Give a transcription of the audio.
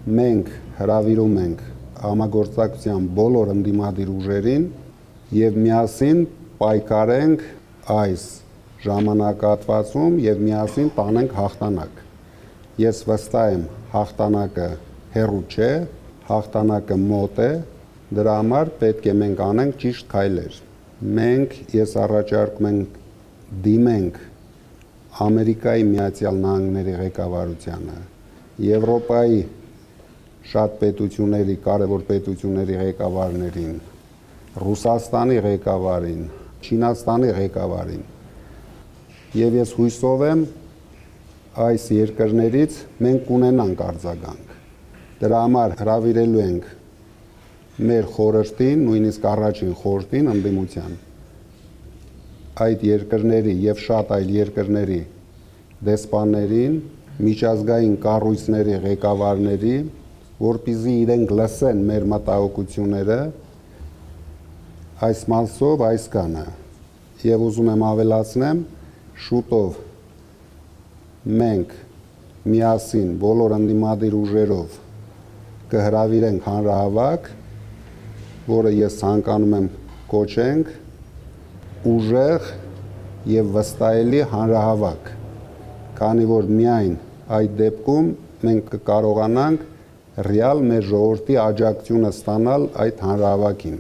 մենք հրավիրում ենք համագործակցության բոլոր ընդդիմադիր ուժերին եւ միասին պայքարենք այս ժամանակահատվածում եւ միասին տանենք հաղթանակ։ Ես վստահ եմ հաղթանակը հեռու չէ, հաղթանակը մոտ է, դրա համար պետք է մենք անենք ճիշտ քայլեր։ Մենք ես առաջարկում ենք դիմենք Ամերիկայի Միացյալ Նահանգների ղեկավարությանը, Եվրոպայի շատ պետությունների, կարևոր պետությունների ղեկավարներին, Ռուսաստանի ղեկավարին, Չինաստանի ղեկավարին։ Եվ ես հույսով եմ այս երկրներից մենք կունենանք արձագանք։ Դրա համար հրավիրելու ենք մեր խորհրդին, նույնիսկ առաջին խորհրդին ընդդիմության այդ երկրների եւ շատ այլ երկրների դեսպաններին, միջազգային կառույցների ղեկավարների, որպեսզի իրենք լսեն մեր մտահոգությունները, այս մասով այսքանը։ Եվ ուզում եմ ավելացնեմ, շուտով մենք միասին բոլոր ընդդիմադիր ուժերով կհրավիրենք հանրահավաք, որը ես ցանկանում եմ կոչենք ուժեղ եւ վստահելի հանրահավաք, քանի որ միայն այդ դեպքում մենք կկարողանանք ռեալ մեր ժողովրդի աջակցությունը ստանալ այդ հանրահավաքին։